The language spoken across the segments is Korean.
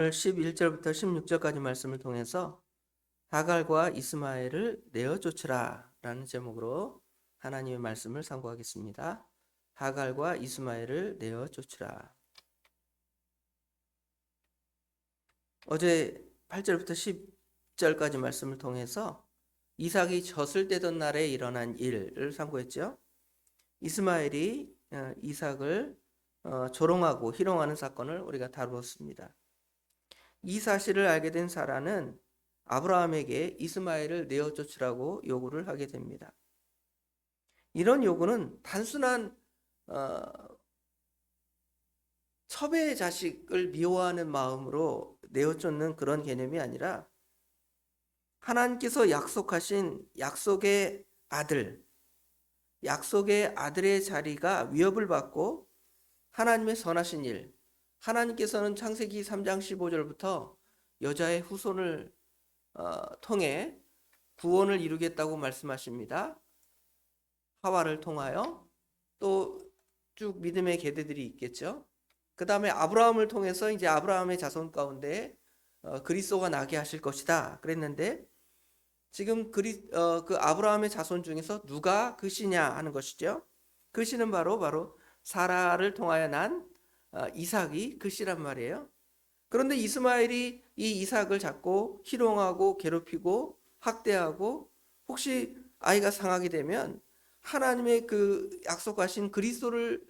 11절부터 16절까지 말씀을 통해서 하갈과 이스마엘을 내어 쫓으라 라는 제목으로 하나님의 말씀을 상고하겠습니다. 하갈과 이스마엘을 내어 쫓으라. 어제 8절부터 10절까지 말씀을 통해서 이삭이 젖을 떼던 날에 일어난 일을 상고했죠. 이스마엘이 이삭을 조롱하고 희롱하는 사건을 우리가 다루었습니다. 이 사실을 알게 된 사라는 아브라함에게 이스마엘을 내어 쫓으라고 요구를 하게 됩니다. 이런 요구는 단순한 첩의 자식을 미워하는 마음으로 내어 쫓는 그런 개념이 아니라 하나님께서 약속하신 약속의 아들의 자리가 위협을 받고 하나님의 선하신 일, 하나님께서는 창세기 3장 15절부터 여자의 후손을 통해 구원을 이루겠다고 말씀하십니다. 하와를 통하여 또 쭉 믿음의 계대들이 있겠죠. 그 다음에 아브라함을 통해서 이제 아브라함의 자손 가운데 그리스도가 나게 하실 것이다 그랬는데, 지금 그 아브라함의 자손 중에서 누가 그 씨냐 하는 것이죠. 그 씨는 바로 사라를 통하여 난 이삭이 그 씨란 말이에요. 그런데 이스마엘이 이 이삭을 잡고 희롱하고 괴롭히고 학대하고 혹시 아이가 상하게 되면 하나님의 그 약속하신 그리스도를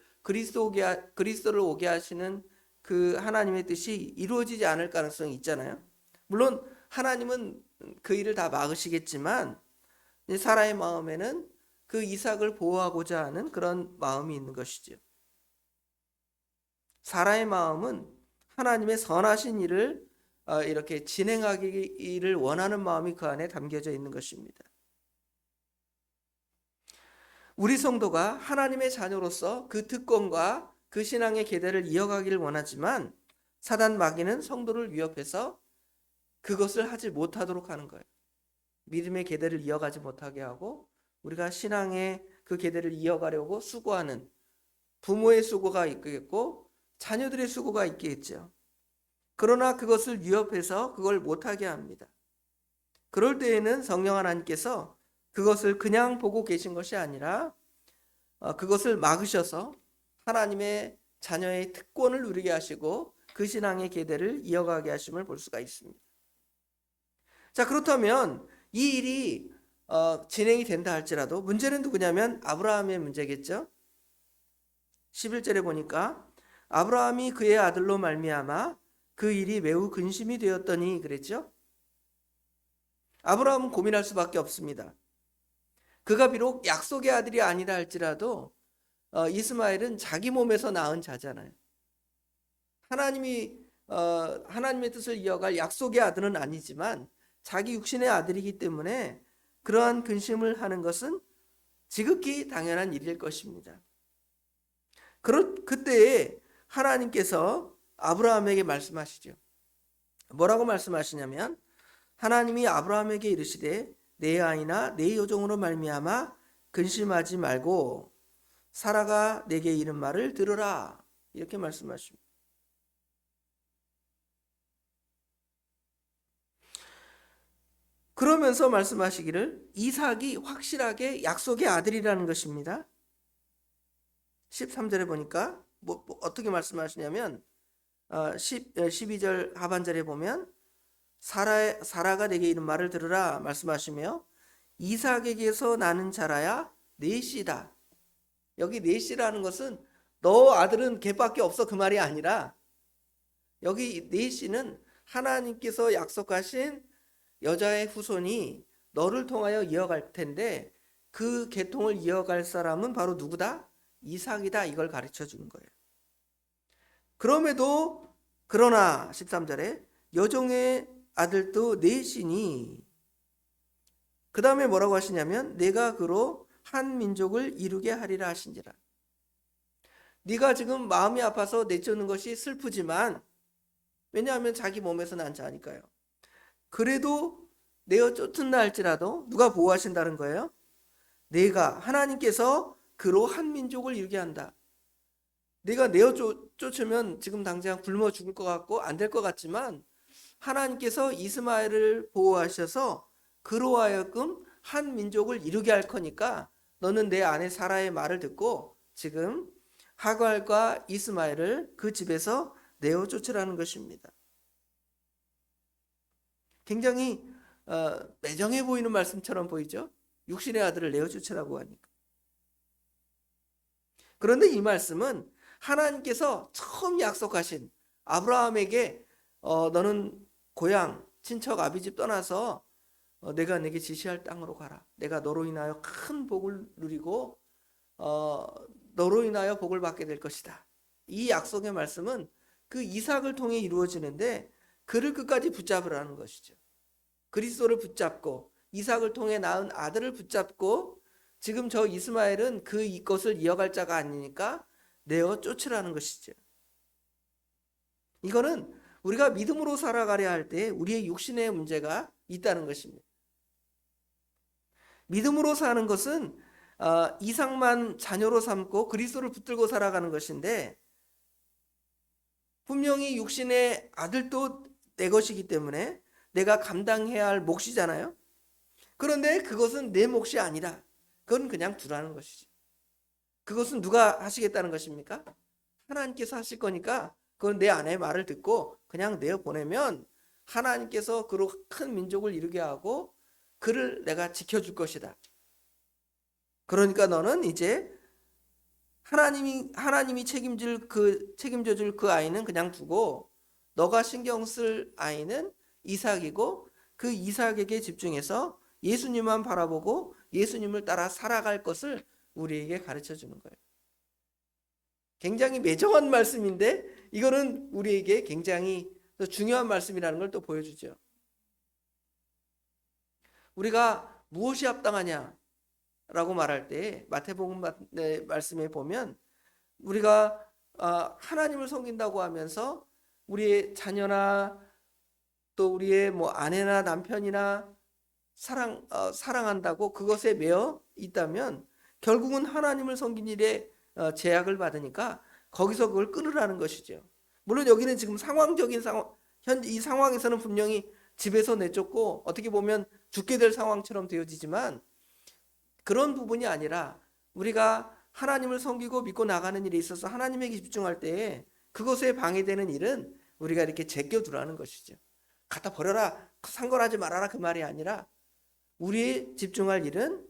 오게 하시는 그 하나님의 뜻이 이루어지지 않을 가능성이 있잖아요. 물론 하나님은 그 일을 다 막으시겠지만 사라의 마음에는 그 이삭을 보호하고자 하는 그런 마음이 있는 것이죠. 사라의 마음은 하나님의 선하신 일을 이렇게 진행하기를 원하는 마음이 그 안에 담겨져 있는 것입니다. 우리 성도가 하나님의 자녀로서 그 특권과 그 신앙의 계대를 이어가기를 원하지만 사단 마귀는 성도를 위협해서 그것을 하지 못하도록 하는 거예요. 믿음의 계대를 이어가지 못하게 하고 우리가 신앙의 그 계대를 이어가려고 수고하는 부모의 수고가 있겠고 자녀들의 수고가 있겠죠. 그러나 그것을 위협해서 그걸 못하게 합니다. 그럴 때에는 성령 하나님께서 그것을 그냥 보고 계신 것이 아니라 그것을 막으셔서 하나님의 자녀의 특권을 누리게 하시고 그 신앙의 계대를 이어가게 하심을 볼 수가 있습니다. 자, 그렇다면 이 일이 진행이 된다 할지라도 문제는 누구냐면 아브라함의 문제겠죠. 11절에 보니까 아브라함이 그의 아들로 말미암아 그 일이 매우 근심이 되었더니 그랬죠. 아브라함은 고민할 수밖에 없습니다. 그가 비록 약속의 아들이 아니라 할지라도 이스마엘은 자기 몸에서 낳은 자잖아요. 하나님의 뜻을 이어갈 약속의 아들은 아니지만 자기 육신의 아들이기 때문에 그러한 근심을 하는 것은 지극히 당연한 일일 것입니다. 그때에 하나님께서 아브라함에게 말씀하시죠. 뭐라고 말씀하시냐면 하나님이 아브라함에게 이르시되 내 아이나 내 여종으로 말미암아 근심하지 말고 사라가 내게 이른 말을 들으라, 이렇게 말씀하십니다. 그러면서 말씀하시기를 이삭이 확실하게 약속의 아들이라는 것입니다. 13절에 보니까 어떻게 말씀하시냐면 12절 하반절에 보면 사라가 내게 이른 말을 들으라 말씀하시며 이삭에게서 나는 자라야 내 씨다. 여기 내 씨라는 것은 너 아들은 걔밖에 없어 그 말이 아니라 여기 내 씨는 하나님께서 약속하신 여자의 후손이 너를 통하여 이어갈 텐데 그 계통을 이어갈 사람은 바로 누구다? 이삭이다. 이걸 가르쳐 주는 거예요. 그러나 13절에 여종의 아들도 내 씨니, 그 다음에 뭐라고 하시냐면 내가 그로 한 민족을 이루게 하리라 하신지라. 네가 지금 마음이 아파서 내쫓는 것이 슬프지만 왜냐하면 자기 몸에서 난 자니까요. 그래도 내어 쫓는다 할지라도 누가 보호하신다는 거예요? 하나님께서 그로 한 민족을 이루게 한다. 내가 내어 쫓으면 지금 당장 굶어 죽을 것 같고 안 될 것 같지만 하나님께서 이스마엘을 보호하셔서 그로 하여금 한 민족을 이루게 할 거니까 너는 내 아내 사라의 말을 듣고 지금 하갈과 이스마엘을 그 집에서 내어 쫓으라는 것입니다. 굉장히 매정해 보이는 말씀처럼 보이죠? 육신의 아들을 내어 쫓으라고 하니까. 그런데 이 말씀은 하나님께서 처음 약속하신 아브라함에게 너는 고향 친척 아비집 떠나서 내가 내게 지시할 땅으로 가라. 내가 너로 인하여 큰 복을 누리고 너로 인하여 복을 받게 될 것이다. 이 약속의 말씀은 그 이삭을 통해 이루어지는데 그를 끝까지 붙잡으라는 것이죠. 그리스도를 붙잡고 이삭을 통해 낳은 아들을 붙잡고 지금 저 이스마엘은 그 이것을 이어갈 자가 아니니까 내어 쫓으라는 것이죠. 이거는 우리가 믿음으로 살아가려 할 때 우리의 육신의 문제가 있다는 것입니다. 믿음으로 사는 것은 이삭만 자녀로 삼고 그리스도를 붙들고 살아가는 것인데 분명히 육신의 아들도 내 것이기 때문에 내가 감당해야 할 몫이잖아요. 그런데 그것은 내 몫이 아니라 그건 그냥 두라는 것이죠. 그것은 누가 하시겠다는 것입니까? 하나님께서 하실 거니까 그건 내 아내의 말을 듣고 그냥 내어보내면 하나님께서 그로 큰 민족을 이루게 하고 그를 내가 지켜줄 것이다. 그러니까 너는 이제 하나님이 책임져 줄 그 아이는 그냥 두고 너가 신경 쓸 아이는 이삭이고 그 이삭에게 집중해서 예수님만 바라보고 예수님을 따라 살아갈 것을 우리에게 가르쳐 주는 거예요. 굉장히 매정한 말씀인데 이거는 우리에게 굉장히 중요한 말씀이라는 걸 또 보여주죠. 우리가 무엇이 합당하냐 라고 말할 때 마태복음 말씀에 보면 우리가 하나님을 섬긴다고 하면서 우리의 자녀나 또 우리의 아내나 남편이나 사랑한다고 그것에 매여 있다면 결국은 하나님을 섬긴 일에 제약을 받으니까 거기서 그걸 끊으라는 것이죠. 물론 여기는 지금 상황적인 현재 이 상황에서는 분명히 집에서 내쫓고 어떻게 보면 죽게 될 상황처럼 되어지지만 그런 부분이 아니라 우리가 하나님을 섬기고 믿고 나가는 일에 있어서 하나님에게 집중할 때에 그것에 방해되는 일은 우리가 이렇게 제껴두라는 것이죠. 갖다 버려라, 상관하지 말아라 그 말이 아니라 우리의 집중할 일은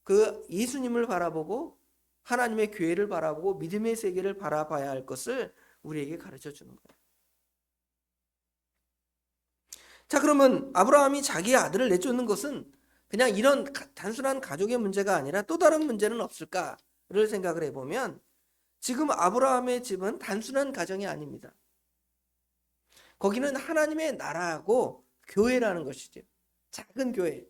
그 예수님을 바라보고 하나님의 교회를 바라보고 믿음의 세계를 바라봐야 할 것을 우리에게 가르쳐 주는 거예요. 자, 그러면 아브라함이 자기의 아들을 내쫓는 것은 그냥 이런 단순한 가족의 문제가 아니라 또 다른 문제는 없을까를 생각을 해보면 지금 아브라함의 집은 단순한 가정이 아닙니다. 거기는 하나님의 나라하고 교회라는 것이죠. 작은 교회,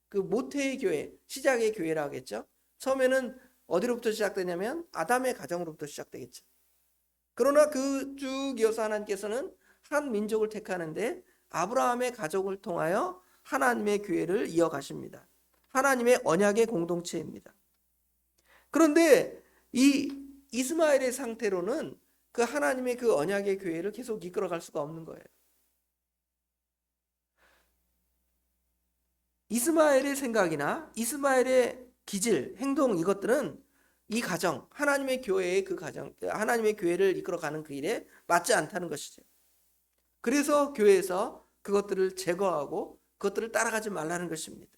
그 모태의 교회, 시작의 교회라고 하겠죠. 처음에는 어디로부터 시작되냐면 아담의 가정으로부터 시작되겠죠. 그러나 그 쭉 이어서 하나님께서는 한 민족을 택하는데 아브라함의 가족을 통하여 하나님의 교회를 이어가십니다. 하나님의 언약의 공동체입니다. 그런데 이 이스마엘의 상태로는 그 하나님의 그 언약의 교회를 계속 이끌어갈 수가 없는 거예요. 이스마엘의 생각이나 이스마엘의 기질, 행동 이것들은 이 가정, 하나님의 교회의 그 가정, 하나님의 교회를 이끌어가는 그 일에 맞지 않다는 것이죠. 그래서 교회에서 그것들을 제거하고 그것들을 따라가지 말라는 것입니다.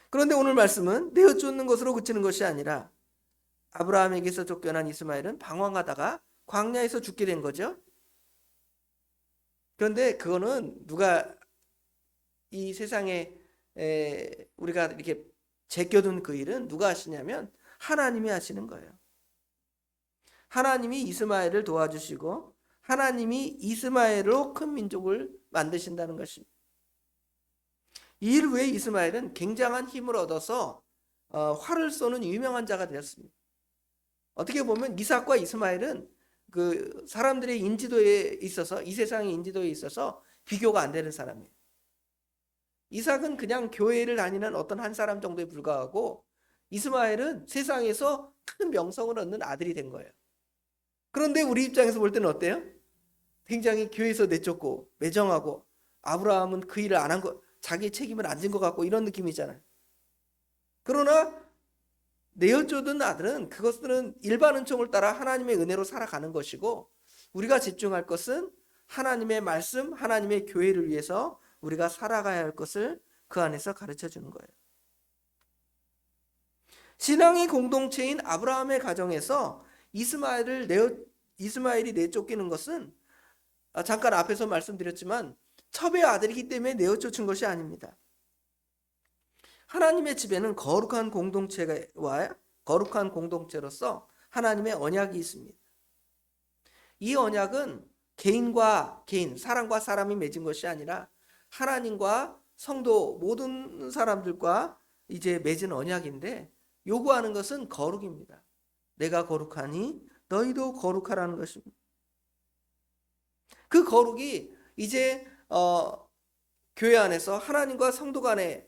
그런데 오늘 말씀은 내어쫓는 것으로 그치는 것이 아니라 아브라함에게서 쫓겨난 이스마엘은 방황하다가 광야에서 죽게 된 거죠. 그런데 그거는 누가 이 세상에 우리가 이렇게 제껴둔 그 일은 누가 하시냐면 하나님이 하시는 거예요. 하나님이 이스마엘을 도와주시고 하나님이 이스마엘로 큰 민족을 만드신다는 것입니다. 이 일 후에 이스마엘은 굉장한 힘을 얻어서 활을 쏘는 유명한 자가 되었습니다. 어떻게 보면 이삭과 이스마엘은 그 사람들의 인지도에 있어서 이 세상의 인지도에 있어서 비교가 안 되는 사람이에요. 이삭은 그냥 교회를 다니는 어떤 한 사람 정도에 불과하고 이스마엘은 세상에서 큰 명성을 얻는 아들이 된 거예요. 그런데 우리 입장에서 볼 때는 어때요? 굉장히 교회에서 내쫓고 매정하고 아브라함은 그 일을 안 한 거, 자기 책임을 안 진 것 같고 이런 느낌이잖아요. 그러나 내어쫓은 아들은 그것들은 일반 은총을 따라 하나님의 은혜로 살아가는 것이고, 우리가 집중할 것은 하나님의 말씀, 하나님의 교회를 위해서 우리가 살아가야 할 것을 그 안에서 가르쳐 주는 거예요. 신앙의 공동체인 아브라함의 가정에서 이스마엘이 내쫓기는 것은 잠깐 앞에서 말씀드렸지만 첩의 아들이기 때문에 내어쫓은 것이 아닙니다. 하나님의 집에는 거룩한 공동체로서 하나님의 언약이 있습니다. 이 언약은 개인과 개인, 사람과 사람이 맺은 것이 아니라 하나님과 성도 모든 사람들과 이제 맺은 언약인데, 요구하는 것은 거룩입니다. 내가 거룩하니 너희도 거룩하라는 것입니다. 그 거룩이 이제 교회 안에서 하나님과 성도 간에,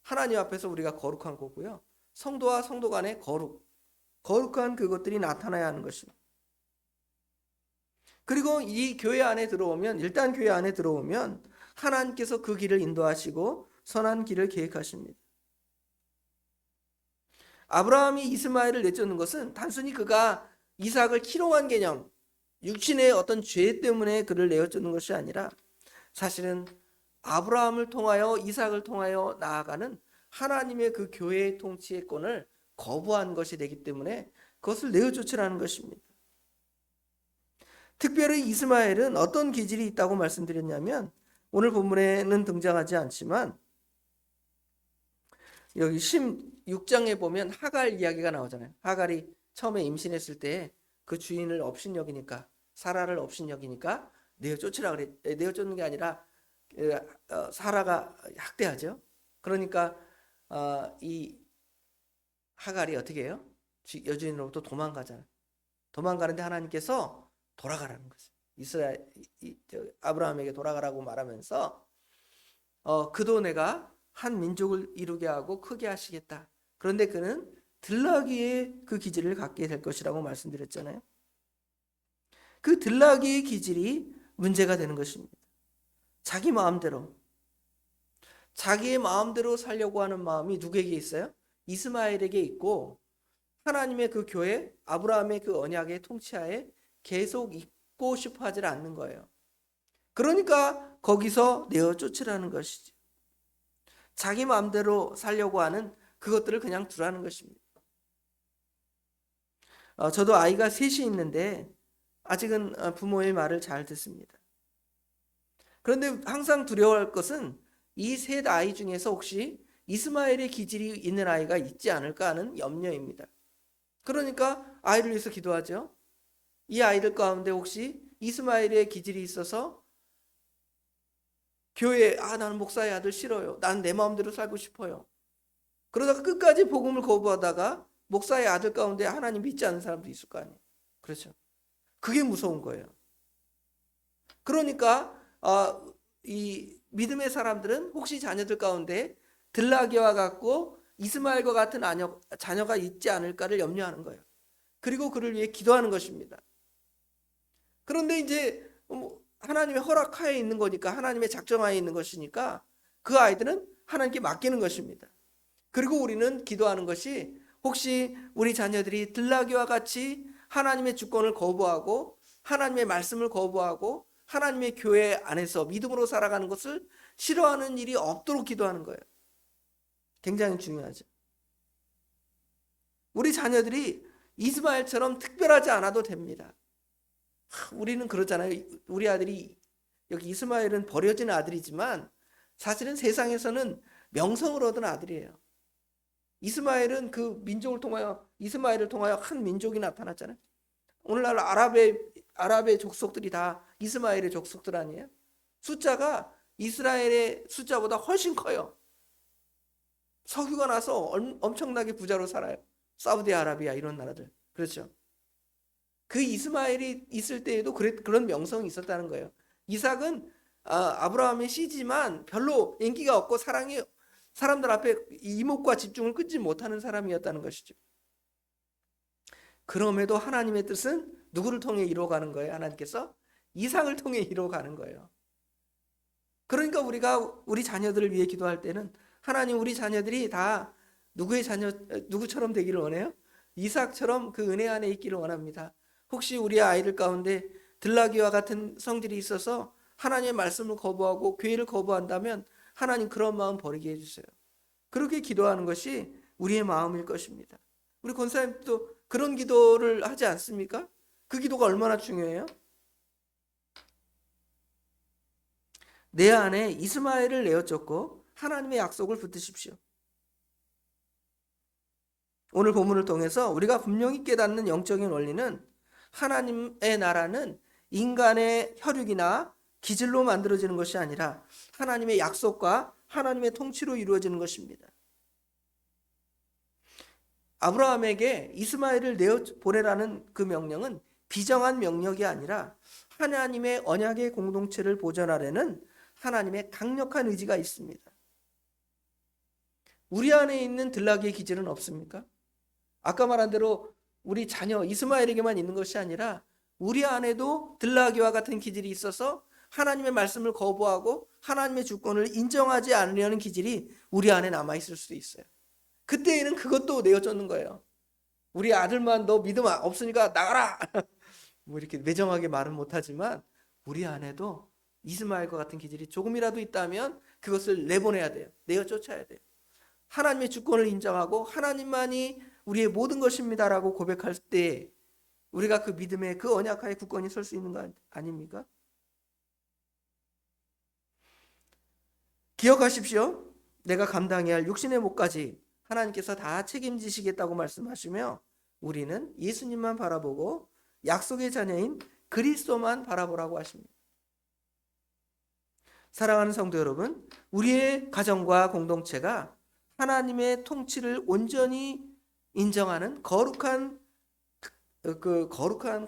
하나님 앞에서 우리가 거룩한 거고요, 성도와 성도 간의 거룩한 그것들이 나타나야 하는 것입니다. 그리고 이 교회 안에 들어오면, 일단 교회 안에 들어오면 하나님께서 그 길을 인도하시고 선한 길을 계획하십니다. 아브라함이 이스마엘을 내쫓는 것은 단순히 그가 이삭을 희롱한 개념, 육신의 어떤 죄 때문에 그를 내쫓는 것이 아니라, 사실은 아브라함을 통하여 이삭을 통하여 나아가는 하나님의 그 교회의 통치권을 거부한 것이 되기 때문에 그것을 내어쫓으라는 것입니다. 특별히 이스마엘은 어떤 기질이 있다고 말씀드렸냐면, 오늘 본문에는 등장하지 않지만 여기 16장에 보면 하갈 이야기가 나오잖아요. 하갈이 처음에 임신했을 때 그 주인을 업신여기니까, 사라를 업신여기니까 내어쫓으라 그래. 내어쫓는 게 아니라 사라가 학대하죠. 그러니까 이 하갈이 어떻게 해요? 여주인으로부터 도망가잖아요. 도망가는데 하나님께서 돌아가라는 거죠. 아브라함에게 돌아가라고 말하면서 그도 내가 한 민족을 이루게 하고 크게 하시겠다. 그런데 그는 들나귀의 그 기질을 갖게 될 것이라고 말씀드렸잖아요. 그 들나귀의 기질이 문제가 되는 것입니다. 자기의 마음대로 살려고 하는 마음이 누구에게 있어요? 이스마엘에게 있고, 하나님의 그 교회, 아브라함의 그 언약의 통치하에 계속 있고 싶어 하지 않는 거예요. 그러니까 거기서 내어쫓으라는 것이죠. 자기 마음대로 살려고 하는 그것들을 그냥 두라는 것입니다. 저도 아이가 셋이 있는데 아직은 부모의 말을 잘 듣습니다. 그런데 항상 두려워할 것은 이 셋 아이 중에서 혹시 이스마엘의 기질이 있는 아이가 있지 않을까 하는 염려입니다. 그러니까 아이를 위해서 기도하죠. 이 아이들 가운데 혹시 이스마엘의 기질이 있어서 교회에 나는 목사의 아들 싫어요. 난 내 마음대로 살고 싶어요. 그러다가 끝까지 복음을 거부하다가 목사의 아들 가운데 하나님 믿지 않는 사람도 있을 거 아니에요. 그렇죠. 그게 무서운 거예요. 그러니까 이 믿음의 사람들은 혹시 자녀들 가운데 들나귀와 같고 이스마엘과 같은 자녀가 있지 않을까를 염려하는 거예요. 그리고 그를 위해 기도하는 것입니다. 그런데 이제 하나님의 허락하에 있는 거니까, 하나님의 작정하에 있는 것이니까 그 아이들은 하나님께 맡기는 것입니다. 그리고 우리는 기도하는 것이, 혹시 우리 자녀들이 들나귀와 같이 하나님의 주권을 거부하고 하나님의 말씀을 거부하고 하나님의 교회 안에서 믿음으로 살아가는 것을 싫어하는 일이 없도록 기도하는 거예요. 굉장히 중요하죠. 우리 자녀들이 이스마엘처럼 특별하지 않아도 됩니다. 우리는 그러잖아요. 우리 아들이, 여기 이스마엘은 버려진 아들이지만 사실은 세상에서는 명성을 얻은 아들이에요. 이스마엘은 그 민족을 통하여, 이스마엘을 통하여 한 민족이 나타났잖아요. 오늘날 아랍의 족속들이 다 이스마엘의 족속들 아니에요? 숫자가 이스라엘의 숫자보다 훨씬 커요. 석유가 나서 엄청나게 부자로 살아요. 사우디아라비아 이런 나라들. 그렇죠. 그 이스마엘이 있을 때에도 그런 명성이 있었다는 거예요. 이삭은 아브라함의 씨지만 별로 인기가 없고 사랑이 사람들 앞에 이목과 집중을 끊지 못하는 사람이었다는 것이죠. 그럼에도 하나님의 뜻은 누구를 통해 이루어가는 거예요? 하나님께서 이삭을 통해 이루어가는 거예요. 그러니까 우리가 우리 자녀들을 위해 기도할 때는 하나님, 우리 자녀들이 다 누구처럼 되기를 원해요? 이삭처럼 그 은혜 안에 있기를 원합니다. 혹시 우리 아이들 가운데 들나귀와 같은 성질이 있어서 하나님의 말씀을 거부하고 교회를 거부한다면 하나님 그런 마음 버리게 해주세요. 그렇게 기도하는 것이 우리의 마음일 것입니다. 우리 권사님도 그런 기도를 하지 않습니까? 그 기도가 얼마나 중요해요? 내 안에 이스마엘을 내어 쫓고 하나님의 약속을 붙드십시오. 오늘 본문을 통해서 우리가 분명히 깨닫는 영적인 원리는 하나님의 나라는 인간의 혈육이나 기질로 만들어지는 것이 아니라 하나님의 약속과 하나님의 통치로 이루어지는 것입니다. 아브라함에게 이스마엘을 내어 보내라는 그 명령은 비정한 명령이 아니라 하나님의 언약의 공동체를 보존하려는 하나님의 강력한 의지가 있습니다. 우리 안에 있는 들나귀의 기질은 없습니까? 아까 말한 대로 우리 자녀 이스마엘에게만 있는 것이 아니라 우리 안에도 들나귀와 같은 기질이 있어서 하나님의 말씀을 거부하고 하나님의 주권을 인정하지 않으려는 기질이 우리 안에 남아있을 수도 있어요. 그때에는 그것도 내어쫓는 거예요. 우리 아들만 너 믿음 없으니까 나가라 뭐 이렇게 매정하게 말은 못하지만 우리 안에도 이스마엘과 같은 기질이 조금이라도 있다면 그것을 내보내야 돼요. 내어쫓아야 돼요. 하나님의 주권을 인정하고 하나님만이 우리의 모든 것입니다라고 고백할 때 우리가 그 믿음의 그 언약하에 굳건히 설 수 있는 거 아닙니까? 기억하십시오. 내가 감당해야 할 육신의 몫까지 하나님께서 다 책임지시겠다고 말씀하시며 우리는 예수님만 바라보고 약속의 자녀인 그리스도만 바라보라고 하십니다. 사랑하는 성도 여러분, 우리의 가정과 공동체가 하나님의 통치를 온전히 인정하는 거룩한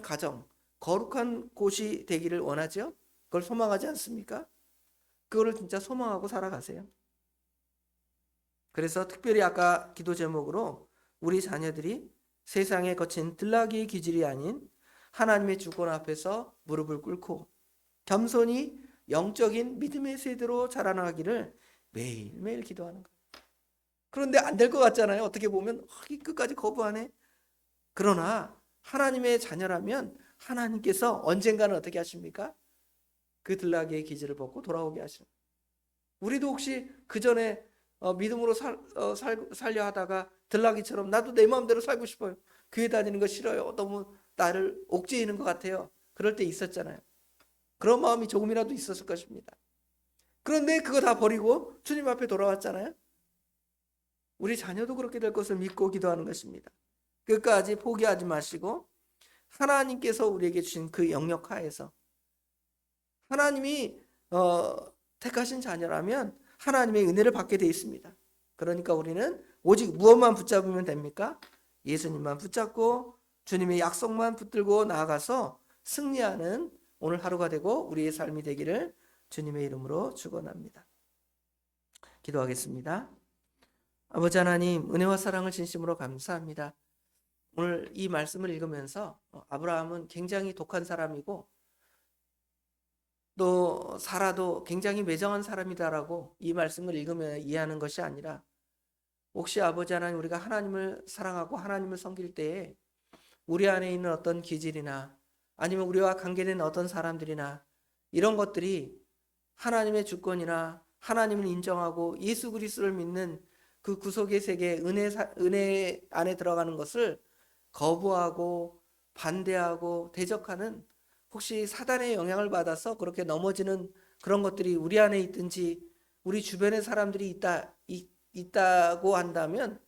가정, 거룩한 곳이 되기를 원하죠? 그걸 소망하지 않습니까? 그거를 진짜 소망하고 살아가세요. 그래서 특별히 아까 기도 제목으로 우리 자녀들이 세상에 거친 들나귀의 기질이 아닌 하나님의 주권 앞에서 무릎을 꿇고 겸손히 영적인 믿음의 세대로 자라나기를 매일매일 기도하는 거예요. 그런데 안 될 것 같잖아요. 어떻게 보면 끝까지 거부하네. 그러나 하나님의 자녀라면 하나님께서 언젠가는 어떻게 하십니까? 그 들나귀의 기질을 벗고 돌아오게 하십니다. 우리도 혹시 그 전에 믿음으로 살려 하다가 들나귀처럼 나도 내 마음대로 살고 싶어요. 교회 다니는 거 싫어요. 너무 나를 옥죄이는 것 같아요. 그럴 때 있었잖아요. 그런 마음이 조금이라도 있었을 것입니다. 그런데 그거 다 버리고 주님 앞에 돌아왔잖아요. 우리 자녀도 그렇게 될 것을 믿고 기도하는 것입니다. 끝까지 포기하지 마시고 하나님께서 우리에게 주신 그 영역 하에서 하나님이 택하신 자녀라면 하나님의 은혜를 받게 되어 있습니다. 그러니까 우리는 오직 무엇만 붙잡으면 됩니까? 예수님만 붙잡고 주님의 약속만 붙들고 나아가서 승리하는 오늘 하루가 되고 우리의 삶이 되기를 주님의 이름으로 축원합니다. 기도하겠습니다. 아버지 하나님, 은혜와 사랑을 진심으로 감사합니다. 오늘 이 말씀을 읽으면서 아브라함은 굉장히 독한 사람이고 또 사라도 굉장히 매정한 사람이다라고 이 말씀을 읽으면 이해하는 것이 아니라 혹시 아버지 하나님, 우리가 하나님을 사랑하고 하나님을 섬길 때에 우리 안에 있는 어떤 기질이나 아니면 우리와 관계된 어떤 사람들이나 이런 것들이 하나님의 주권이나 하나님을 인정하고 예수 그리스도를 믿는 그 구속의 세계 은혜 안에 들어가는 것을 거부하고 반대하고 대적하는 혹시 사단의 영향을 받아서 그렇게 넘어지는 그런 것들이 우리 안에 있든지 우리 주변의 사람들이 있다고 한다면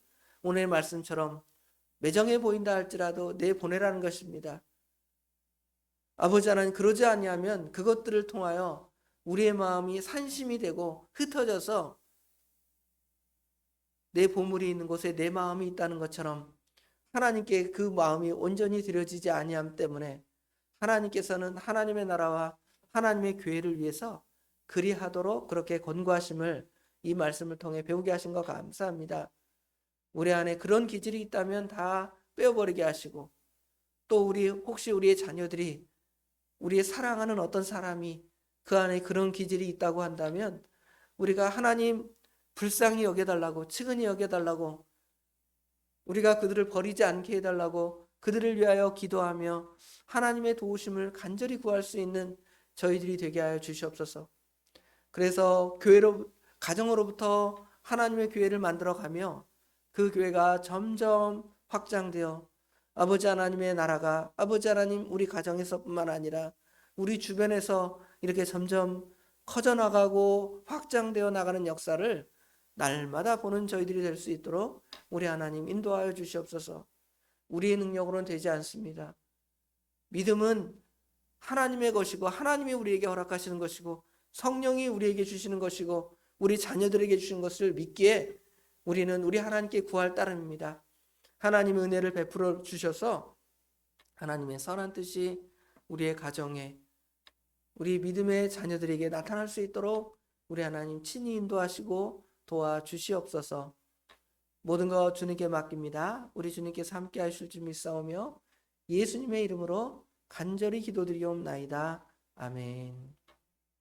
오늘 말씀처럼 매정해 보인다 할지라도 내보내라는 것입니다. 아버지 하나님, 그러지 아니하면 그것들을 통하여 우리의 마음이 산심이 되고 흩어져서 내 보물이 있는 곳에 내 마음이 있다는 것처럼 하나님께 그 마음이 온전히 드려지지 아니함 때문에 하나님께서는 하나님의 나라와 하나님의 교회를 위해서 그리하도록 그렇게 권고하심을 이 말씀을 통해 배우게 하신 거 감사합니다. 우리 안에 그런 기질이 있다면 다 빼어버리게 하시고, 또 혹시 우리의 자녀들이, 우리의 사랑하는 어떤 사람이 그 안에 그런 기질이 있다고 한다면 우리가 하나님 불쌍히 여겨달라고, 측은히 여겨달라고, 우리가 그들을 버리지 않게 해달라고 그들을 위하여 기도하며 하나님의 도우심을 간절히 구할 수 있는 저희들이 되게 하여 주시옵소서. 그래서 가정으로부터 하나님의 교회를 만들어가며 그 교회가 점점 확장되어 아버지 하나님의 나라가, 아버지 하나님 우리 가정에서뿐만 아니라 우리 주변에서 이렇게 점점 커져나가고 확장되어 나가는 역사를 날마다 보는 저희들이 될 수 있도록 우리 하나님 인도하여 주시옵소서. 우리의 능력으로는 되지 않습니다. 믿음은 하나님의 것이고, 하나님이 우리에게 허락하시는 것이고, 성령이 우리에게 주시는 것이고, 우리 자녀들에게 주신 것을 믿기에 우리는 우리 하나님께 구할 따름입니다. 하나님의 은혜를 베풀어 주셔서 하나님의 선한 뜻이 우리의 가정에, 우리 믿음의 자녀들에게 나타날 수 있도록 우리 하나님 친히 인도하시고 도와주시옵소서. 모든 것 주님께 맡깁니다. 우리 주님께서 함께 하실 줄 믿사오며 예수님의 이름으로 간절히 기도드리옵나이다. 아멘.